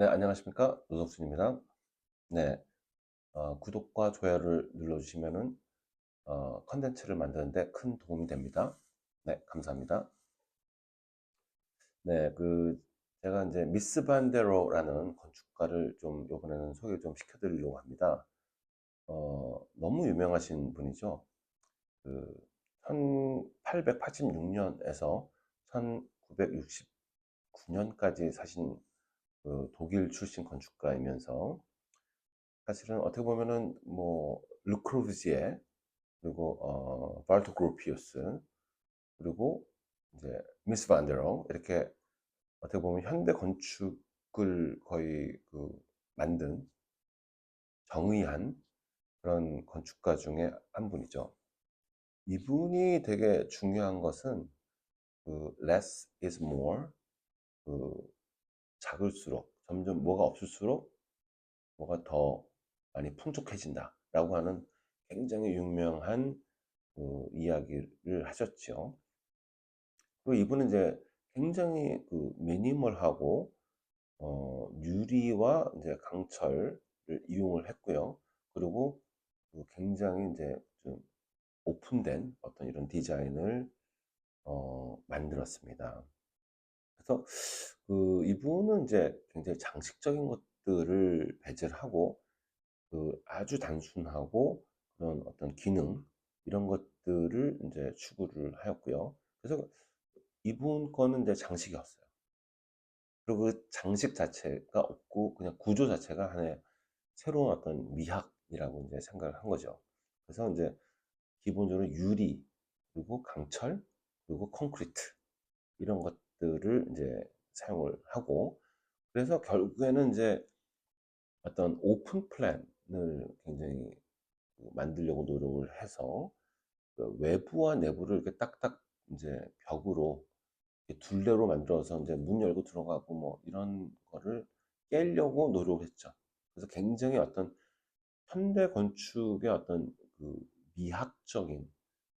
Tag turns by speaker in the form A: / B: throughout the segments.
A: 네, 안녕하십니까? 노석순입니다. 네, 구독과 좋아요를 눌러주시면은 컨텐츠를 만드는데 큰 도움이 됩니다. 네, 감사합니다. 네, 제가 이제 미스 반데로라는 건축가를 좀 이번에는 소개 좀 시켜드리려고 합니다. 너무 유명하신 분이죠. 그 1886년에서 1969년까지 사신 그 독일 출신 건축가이면서 사실은 어떻게 보면은 뭐 르크루비지에 그리고 발토 그로피우스 그리고 이제 미스 반데로 이렇게 어떻게 보면 현대 건축을 거의 만든 정의한 그런 건축가 중에 한 분이죠. 이분이 되게 중요한 것은 less is more, 그 작을수록 점점 뭐가 없을수록 뭐가 더 많이 풍족해진다라고 하는 굉장히 유명한 이야기를 하셨죠. 그리고 이분은 이제 굉장히 미니멀하고 유리와 이제 강철을 이용을 했고요. 그리고 굉장히 이제 좀 오픈된 어떤 이런 디자인을 만들었습니다. 그래서 이분은 이제 굉장히 장식적인 것들을 배제를 하고 아주 단순하고 그런 어떤 기능 이런 것들을 이제 추구를 하였고요. 그래서 이분 거는 이제 장식이었어요. 그리고 그 장식 자체가 없고 그냥 구조 자체가 하나의 새로운 어떤 미학이라고 이제 생각을 한 거죠. 그래서 이제 기본적으로 유리 그리고 강철 그리고 콘크리트 이런 것들을 이제 사용을 하고 그래서 결국에는 이제 어떤 오픈 플랜을 굉장히 만들려고 노력을 해서 외부와 내부를 이렇게 딱딱 이제 벽으로 이렇게 둘레로 만들어서 이제 문 열고 들어가고 뭐 이런 거를 깨려고 노력을 했죠. 그래서 굉장히 어떤 현대 건축의 어떤 미학적인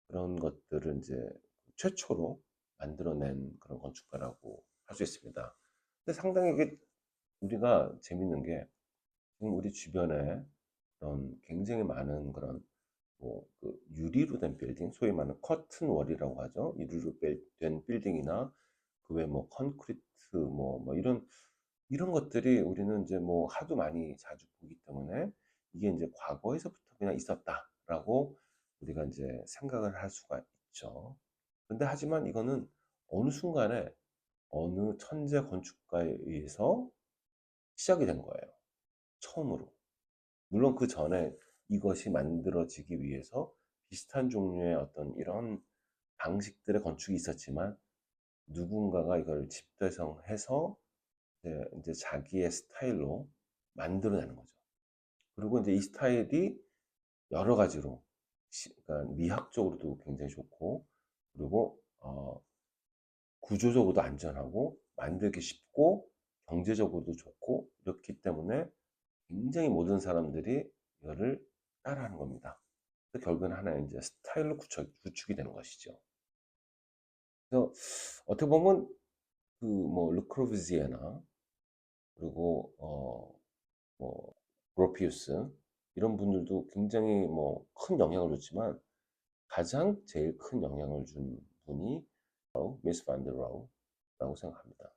A: 그런 것들을 이제 최초로 만들어낸 그런 건축가라고 할 수 있습니다. 근데 상당히 이게 우리가 재밌는 게 지금 우리 주변에 그런 굉장히 많은 그런 유리로 된 빌딩, 소위 말하는 커튼 월이라고 하죠. 유리로 된 빌딩이나 그 외 뭐 콘크리트 뭐 이런 것들이 우리는 이제 뭐 하도 많이 자주 보기 때문에 이게 이제 과거에서부터 그냥 있었다라고 우리가 이제 생각을 할 수가 있죠. 근데 하지만 이거는 어느 순간에 어느 천재 건축가에 의해서 시작이 된 거예요. 처음으로. 물론 그 전에 이것이 만들어지기 위해서 비슷한 종류의 어떤 이런 방식들의 건축이 있었지만 누군가가 이걸 집대성해서 이제 자기의 스타일로 만들어내는 거죠. 그리고 이제 이 스타일이 여러 가지로 그러니까 미학적으로도 굉장히 좋고 그리고 구조적으로도 안전하고 만들기 쉽고 경제적으로도 좋고 이렇기 때문에 굉장히 모든 사람들이 이거를 따라하는 겁니다. 그래서 결국에는 하나의 이제 스타일로 구축이 되는 것이죠. 그래서 어떻게 보면 뭐 르크로비지에나 그리고 뭐 그로피우스 이런 분들도 굉장히 뭐 큰 영향을 줬지만 가장 제일 큰 영향을 준 분이 바로 미스 반데로라고 생각합니다.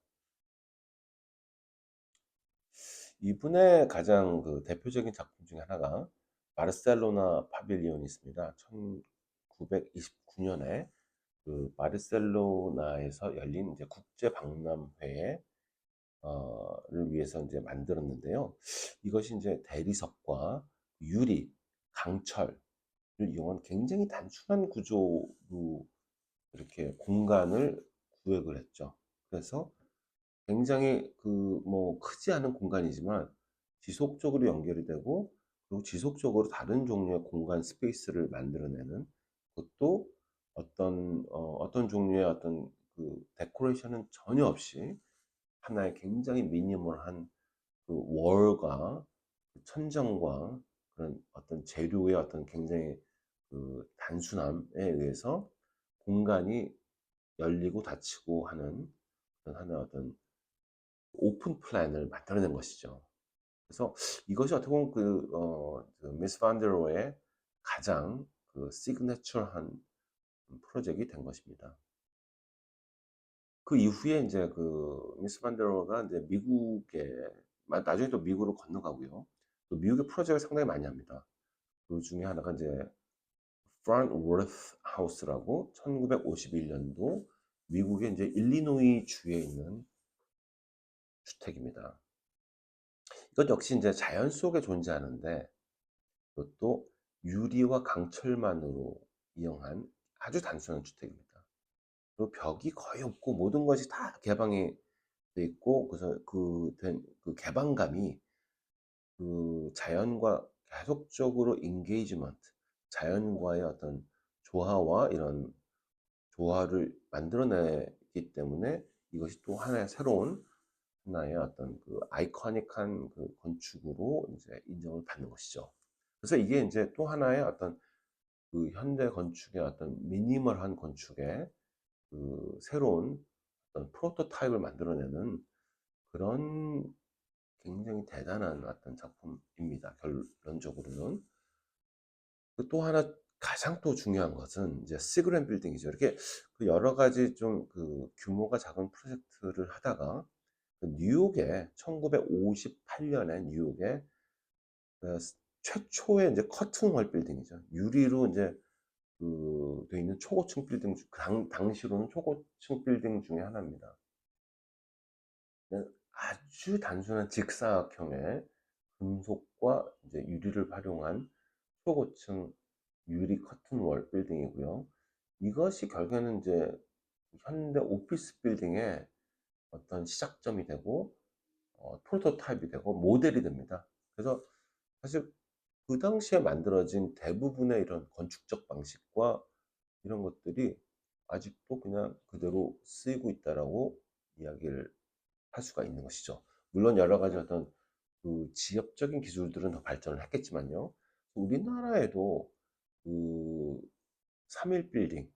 A: 이분의 가장 대표적인 작품 중에 하나가 바르셀로나 파빌리온이 있습니다. 1929년에 바르셀로나에서 열린 이제 국제 박람회에 를 위해서 이제 만들었는데요. 이것이 이제 대리석과 유리, 강철을 이용한 굉장히 단순한 구조로 이렇게 공간을 구획을 했죠. 그래서 굉장히 뭐 크지 않은 공간이지만 지속적으로 연결이 되고 그리고 지속적으로 다른 종류의 공간 스페이스를 만들어내는 그것도 어떤 종류의 어떤 데코레이션은 전혀 없이 하나의 굉장히 미니멀한 월과 천정과 그런 어떤 재료의 어떤 굉장히 단순함에 의해서 공간이 열리고 닫히고 하는 그런 하나의 어떤 오픈 플랜을 만들어낸 것이죠. 그래서 이것이 어떻게 보면 미스 반데로의 가장 그 시그니처한 프로젝트가 된 것입니다. 그 이후에 이제 그 미스 반데로가 이제 미국에 나중에 또 미국으로 건너가고요. 또 미국의 프로젝트를 상당히 많이 합니다. 그 중에 하나가 이제 프란트 워스 하우스라고 1951년도 미국의 이제 일리노이 주에 있는 주택입니다. 이것 역시 이제 자연 속에 존재하는데 이것도 유리와 강철만으로 이용한 아주 단순한 주택입니다. 그리고 벽이 거의 없고 모든 것이 다 개방이 돼 있고, 그래서 그 개방감이 그 자연과 계속적으로 인게이지먼트, 자연과의 어떤 조화와 이런 조화를 만들어내기 때문에 이것이 또 하나의 새로운 하나의 어떤 그 아이코닉한 그 건축으로 이제 인정을 받는 것이죠. 그래서 이게 이제 또 하나의 어떤 그 현대 건축의 어떤 미니멀한 건축의 그 새로운 어떤 프로토타입을 만들어내는 그런 굉장히 대단한 어떤 작품입니다. 결론적으로는. 또 하나 가장 또 중요한 것은 이제 시그랜 빌딩이죠. 이렇게 그 여러 가지 좀 그 규모가 작은 프로젝트를 하다가 그 뉴욕에 1958년에 뉴욕에 그 최초의 이제 커튼월 빌딩이죠. 유리로 이제 돼 있는 초고층 빌딩 당시로는 초고층 빌딩 중에 하나입니다. 아주 단순한 직사각형의 금속과 이제 유리를 활용한 초고층 유리 커튼월 빌딩이고요. 이것이 결국에는 이제 현대 오피스 빌딩의 어떤 시작점이 되고 프로토타입이 되고 모델이 됩니다. 그래서 사실 그 당시에 만들어진 대부분의 이런 건축적 방식과 이런 것들이 아직도 그냥 그대로 쓰이고 있다라고 이야기를 할 수가 있는 것이죠. 물론 여러 가지 어떤 그 지역적인 기술들은 더 발전을 했겠지만요. 우리나라에도 그 3일 빌딩,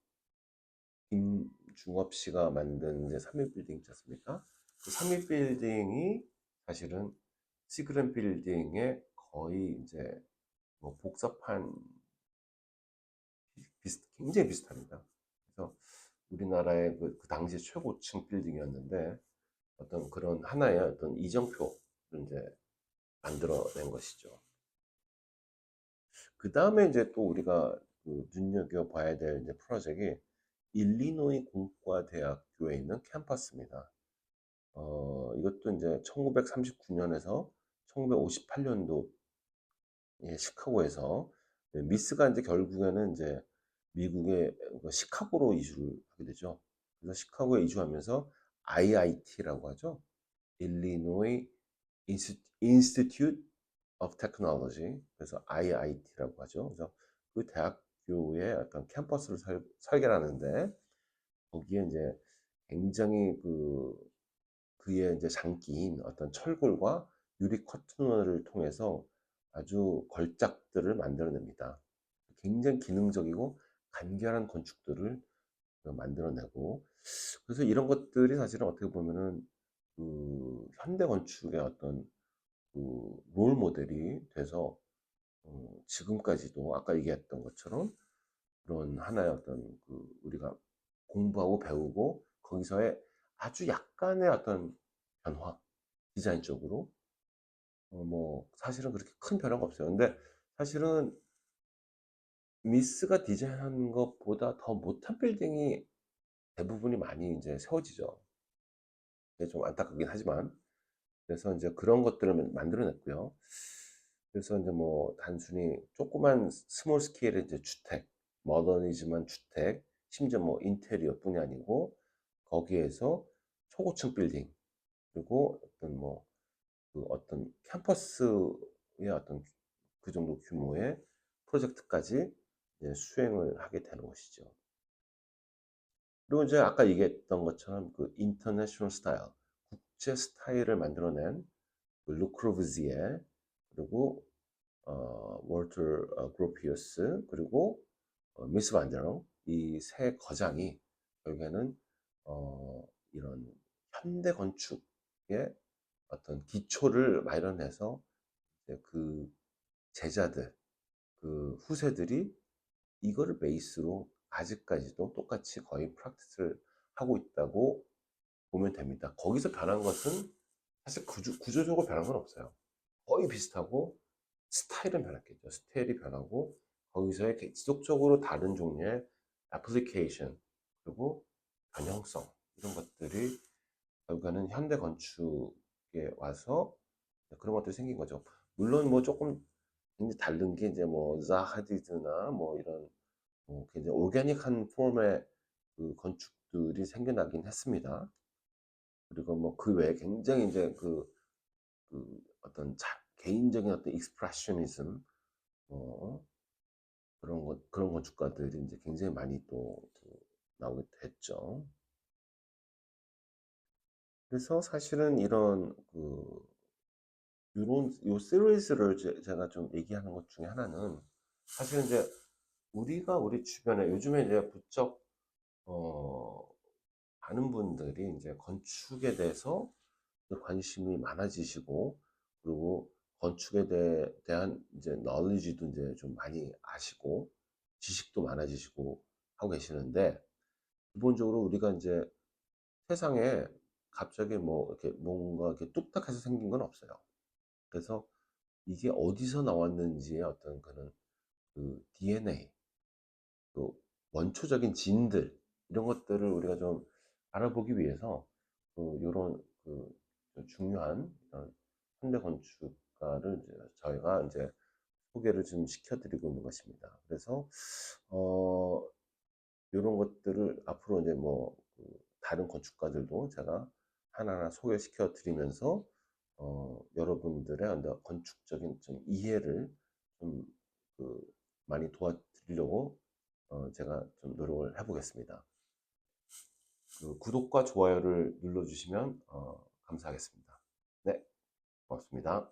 A: 김중업 씨가 만든 이제 3일 빌딩 있지 않습니까? 그 3일 빌딩이 사실은 시그랜 빌딩의 거의 이제 뭐 복잡한 굉장히 비슷합니다. 그래서 우리나라의 그 당시 최고층 빌딩이었는데 어떤 그런 하나의 어떤 이정표를 이제 만들어낸 것이죠. 그 다음에 이제 또 우리가 그 눈여겨봐야 될 이제 프로젝트이 일리노이 공과대학교에 있는 캠퍼스입니다. 이것도 이제 1939년에서 1958년도 시카고에서 미스가 이제 결국에는 이제 미국의 그 시카고로 이주를 하게 되죠. 그래서 시카고에 이주하면서 IIT라고 하죠. 일리노이 Institute of Technology. 그래서 IIT라고 하죠. 그래서 그 대학교의 어떤 캠퍼스를 설계를 하는데 거기에 이제 굉장히 그의 이제 장기인 어떤 철골과 유리 커튼을 통해서 아주 걸작들을 만들어냅니다. 굉장히 기능적이고 간결한 건축들을 만들어내고, 그래서 이런 것들이 사실은 어떻게 보면은 그 현대 건축의 어떤 그롤 모델이 돼서 지금까지도 아까 얘기했던 것처럼 그런 하나의 어떤 우리가 공부하고 배우고 거기서의 아주 약간의 어떤 변화, 디자인적으로 뭐 사실은 그렇게 큰 변화가 없어요. 근데 사실은 미스가 디자인한 것보다 더 못한 빌딩이 대부분이 많이 이제 세워지죠. 좀 안타깝긴 하지만. 그래서 이제 그런 것들을 만들어냈고요. 그래서 이제 뭐 단순히 조그만 스몰 스케일의 이제 주택, 모더니즘한 주택, 심지어 뭐 인테리어뿐이 아니고 거기에서 초고층 빌딩, 그리고 어떤 뭐 그 어떤 캠퍼스의 어떤 그 정도 규모의 프로젝트까지 이제 수행을 하게 되는 것이죠. 그리고 이제 아까 얘기했던 것처럼 그 인터내셔널 스타일, 국제 스타일을 만들어낸 그 루크로브지에, 그리고 월터 그로피우스, 그리고 미스 반데로, 이 세 거장이 결국에는 이런 현대 건축의 어떤 기초를 마련해서 이제 그 제자들, 그 후세들이 이거를 베이스로 아직까지도 똑같이 거의 프랙티스를 하고 있다고 보면 됩니다. 거기서 변한 것은 사실 구조적으로 변한 건 없어요. 거의 비슷하고 스타일은 변했겠죠. 스타일이 변하고 거기서의 지속적으로 다른 종류의 애플리케이션 그리고 변형성 이런 것들이 결국에는 현대 건축에 와서 그런 것들이 생긴 거죠. 물론 뭐 조금 굉장히 다른 게 이제 뭐 자하디드나 뭐 이런 뭐 굉장히 오르가닉한 폼의 그 건축들이 생겨나긴 했습니다. 그리고 뭐 그 외에 굉장히 이제 그 어떤 개인적인 어떤 익스프레셔니즘 뭐 그런 건축가들이 이제 굉장히 많이 또그 나오게 됐죠. 그래서 사실은 이런 요런 요 시리즈를 제가 좀 얘기하는 것 중에 하나는 사실은 이제 우리가 우리 주변에 요즘에 이제 부쩍 어 많은 분들이 이제 건축에 대해서 관심이 많아지시고 그리고 건축에 대한 이제 knowledge도 이제 좀 많이 아시고 지식도 많아지시고 하고 계시는데 기본적으로 우리가 이제 세상에 갑자기 뭐 이렇게 뭔가 이렇게 뚝딱 해서 생긴 건 없어요. 그래서 이게 어디서 나왔는지의 어떤 그런 그 DNA, 그 원초적인 진들 이런 것들을 우리가 좀 알아보기 위해서 요런 좀 중요한 현대 건축가를 이제 저희가 이제 소개를 좀 시켜드리고 있는 것입니다. 그래서 어 요런 것들을 앞으로 이제 다른 건축가들도 제가 하나하나 소개시켜 드리면서 여러분들의 어떤 건축적인 좀 이해를 좀 많이 도와드리려고 제가 좀 노력을 해 보겠습니다. 구독과 좋아요를 눌러주시면 감사하겠습니다. 네, 고맙습니다.